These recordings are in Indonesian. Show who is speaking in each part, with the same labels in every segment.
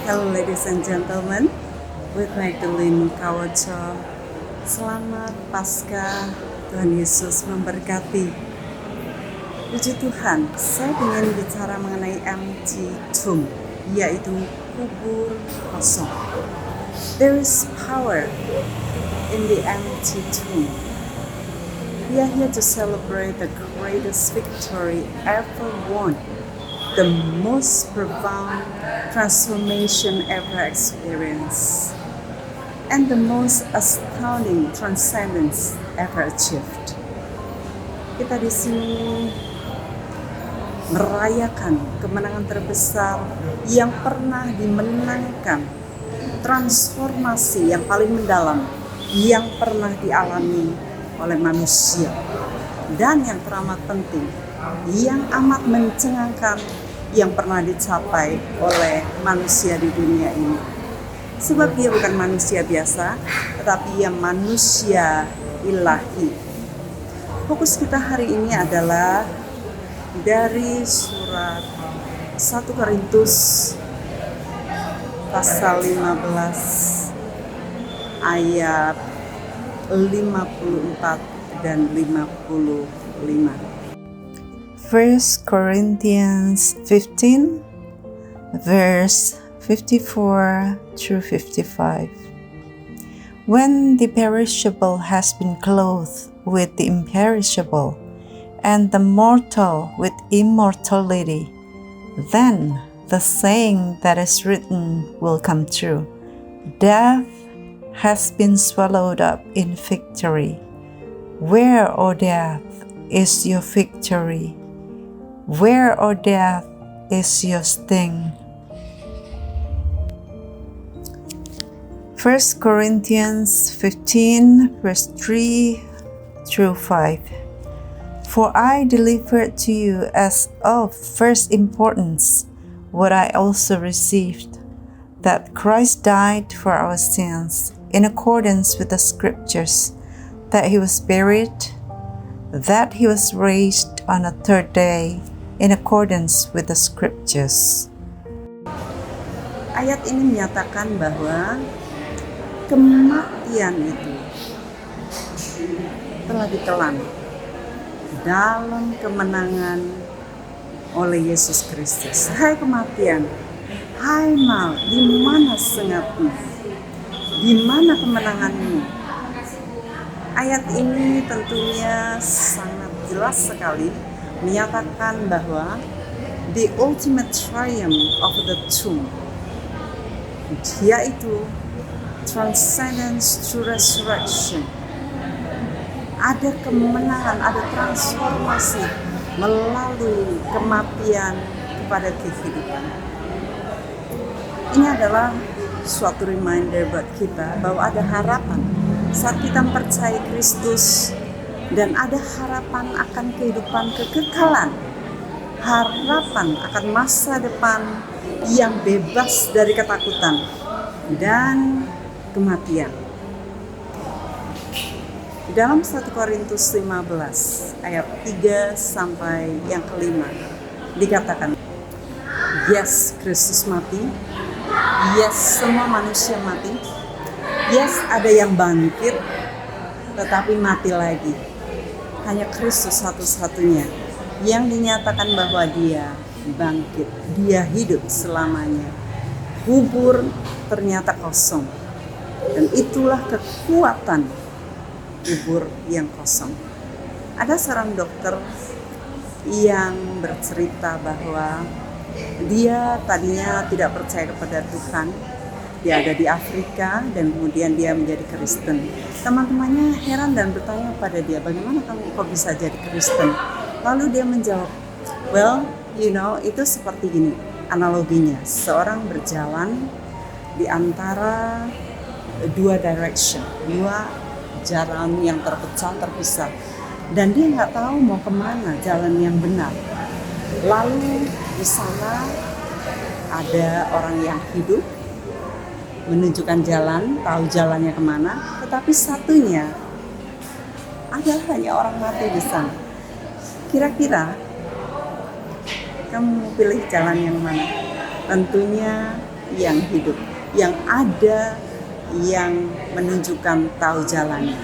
Speaker 1: Hello ladies and gentlemen, with Magdalene Kawacho. Selamat Paskah, Tuhan Yesus memberkati. Puji Tuhan, saya ingin bicara mengenai empty tomb, yaitu kubur kosong. There is power in the empty tomb. We are here to celebrate the greatest victory ever won, the most profound transformation ever experienced, and the most astounding transcendence ever achieved. Kita di sini merayakan kemenangan terbesar yang pernah dimenangkan, transformasi yang paling mendalam yang pernah dialami oleh manusia, dan yang teramat penting, yang amat mencengangkan yang pernah dicapai oleh manusia di dunia ini. Sebab dia bukan manusia biasa, tetapi ia manusia ilahi. Fokus kita hari ini adalah dari surat 1 Korintus pasal 15 ayat 54 dan 55.
Speaker 2: 1 Corinthians 15 verse 54 through 55. When the perishable has been clothed with the imperishable, and the mortal with immortality, then the saying that is written will come true. Death has been swallowed up in victory. Where, O death, is your victory? Where, O death, is your sting? 1 Corinthians 15 verse 3 through 5. For I delivered to you as of first importance what I also received, that Christ died for our sins in accordance with the scriptures, that he was buried, that he was raised on the third day in accordance with the scriptures.
Speaker 1: Ayat ini menyatakan bahwa kematian itu telah ditelan dalam kemenangan oleh Yesus Kristus. Hai kematian, hai maut, di mana sengatmu? Di mana kemenanganmu? Ayat ini tentunya sangat jelas sekali menyatakan bahwa the ultimate triumph of the tomb, yaitu transcendence through resurrection. Ada kemenangan, ada transformasi melalui kematian kepada kehidupan. Ini adalah suatu reminder buat kita bahwa ada harapan saat kita percaya Kristus, dan ada harapan akan kehidupan kekekalan, harapan akan masa depan yang bebas dari ketakutan dan kematian. Dalam 1 Korintus 15 ayat 3 sampai yang kelima dikatakan, yes, Kristus mati, yes, semua manusia mati, yes, ada yang bangkit tetapi mati lagi. Hanya Kristus satu-satunya yang dinyatakan bahwa dia bangkit, dia hidup selamanya. Kubur ternyata kosong, dan itulah kekuatan kubur yang kosong. Ada seorang dokter yang bercerita bahwa dia tadinya tidak percaya kepada Tuhan. Dia ada di Afrika dan kemudian dia menjadi Kristen. Teman-temannya heran dan bertanya pada dia, bagaimana kamu kok bisa jadi Kristen? Lalu dia menjawab, well, itu seperti gini analoginya. Seorang berjalan di antara dua direction, dua jalan yang terpisah, dan dia nggak tahu mau kemana jalan yang benar. Lalu di sana ada orang yang hidup menunjukkan jalan, tahu jalannya kemana, tetapi satunya adalah hanya orang mati di sana. Kira-kira kamu pilih jalan yang mana? Tentunya yang hidup, yang ada, yang menunjukkan tahu jalannya.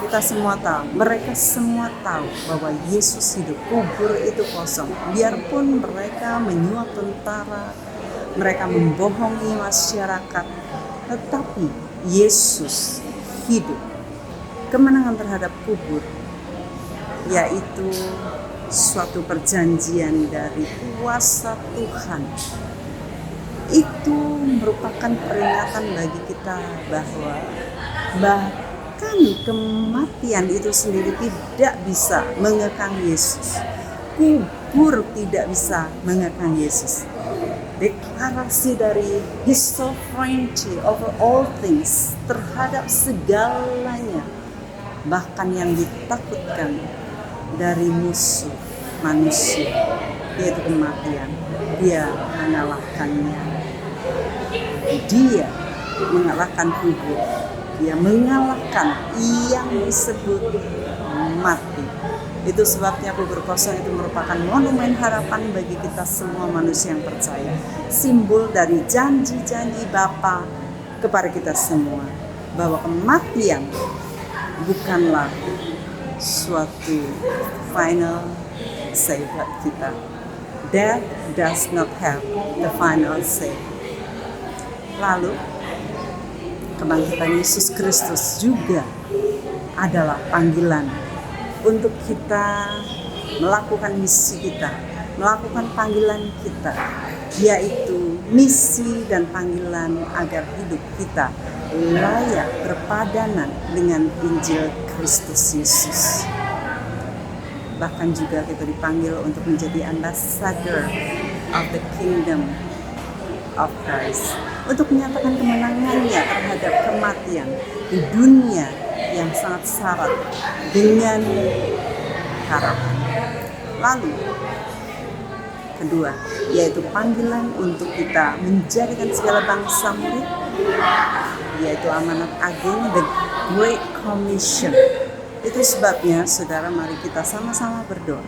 Speaker 1: Kita semua tahu, mereka semua tahu bahwa Yesus hidup, kubur itu kosong. Biarpun mereka menyuap tentara, mereka membohongi masyarakat, tetapi Yesus hidup. Kemenangan terhadap kubur, yaitu suatu perjanjian dari kuasa Tuhan. Itu merupakan peringatan bagi kita bahwa bahkan kematian itu sendiri tidak bisa mengekang Yesus. Kubur tidak bisa mengekang Yesus. Deklarasi dari His sovereignty over all things, terhadap segalanya, bahkan yang ditakutkan dari musuh manusia, yaitu kematian, Dia mengalahkannya. Dia mengalahkan kubur, Dia mengalahkan yang disebut mati. Itu sebabnya kubur kosong itu merupakan monumen harapan bagi kita semua manusia yang percaya. Simbol dari janji-janji Bapa kepada kita semua, bahwa kematian bukanlah suatu final say buat kita. Death does not have the final say. Lalu, kebangkitan Yesus Kristus juga adalah panggilan untuk kita melakukan misi kita, melakukan panggilan kita, yaitu misi dan panggilan agar hidup kita layak berpadanan dengan Injil Kristus Yesus. Bahkan juga kita dipanggil untuk menjadi ambassador of the kingdom of Christ, untuk menyatakan kemenangannya terhadap kematian di dunia yang sangat syarat dengan harapan. Lalu, kedua, yaitu panggilan untuk kita menjadikan segala bangsa murid, yaitu amanat agung, the Great Commission. Itu sebabnya, saudara, mari kita sama-sama berdoa.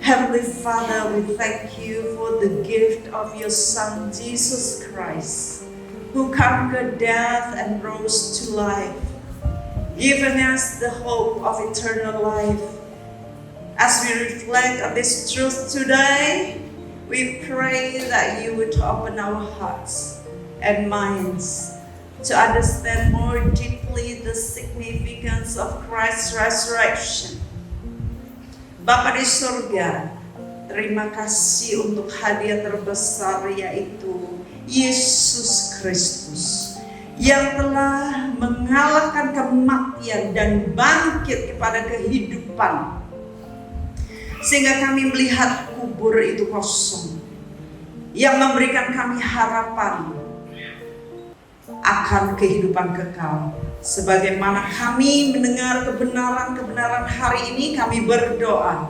Speaker 1: Heavenly Father, we thank you for the gift of your Son, Jesus Christ, who conquered death and rose to life, giving us the hope of eternal life. As we reflect on this truth today, we pray that you would open our hearts and minds to understand more deeply the significance of Christ's resurrection. Bapa di surga, terima kasih untuk hadiah terbesar, yaitu Yesus Kristus yang telah mengalahkan kematian dan bangkit kepada kehidupan, sehingga kami melihat kubur itu kosong, yang memberikan kami harapan akan kehidupan kekal. Sebagaimana kami mendengar kebenaran-kebenaran hari ini, kami berdoa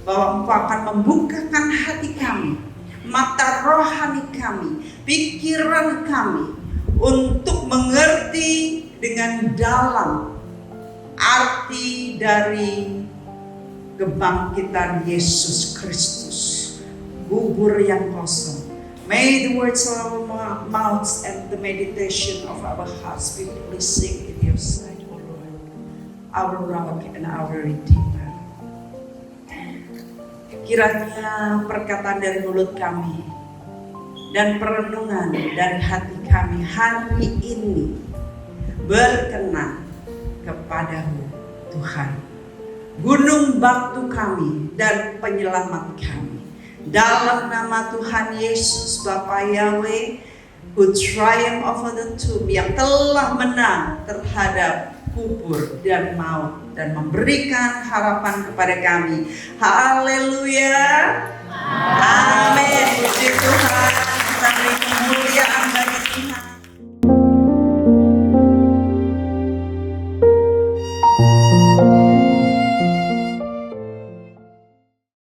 Speaker 1: bahwa Engkau akan membukakan hati kami, mata rohani kami, pikiran kami, untuk mengerti dengan dalam arti dari kebangkitan Yesus Kristus, kubur yang kosong. May the words of our mouths and the meditation of our hearts be pleasing in your sight, O Lord, our rock and our Redeemer. Kiranya perkataan dari mulut kami dan perenungan dari hati kami hari ini berkenan kepadamu, Tuhan, gunung batu kami dan penyelamat kami. Dalam nama Tuhan Yesus, Bapa Yahweh, who triumph over the tomb, yang telah menang terhadap kubur dan maut dan memberikan harapan kepada kami. Haleluya.